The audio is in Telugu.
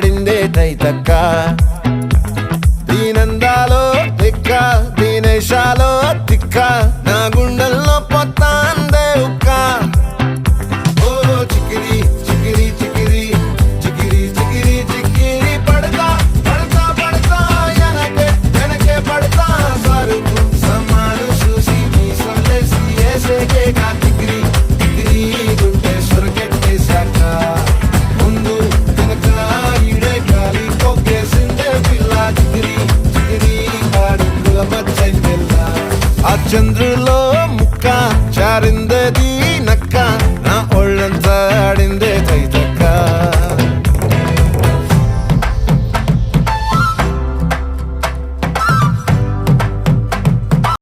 ఆడిందే తైతక్క దీనందాలో తిక్క దీనేశాలో తిక్క నా గుండెల్లో పొత్తాందే ఉక్క ఓ చికిరి చికిరి చికిరి చికిరి చికిరి చికిరి పడతా పడతా పడతా వెనకే వెనకే పడతా సరుకు సమాను చూసి మీ సొల్లేసి ఏసేకేగా చికిరి చికిరి గుంటే సొరకెట్టేశాక ముందు వెనక ఈడే గాలి కొక్కేసిందే పిల్ల చికిరి చికిరి ఆడుకుల మచ్చై పిల్ల ఆ చంద్రులో ముక్క చారిందది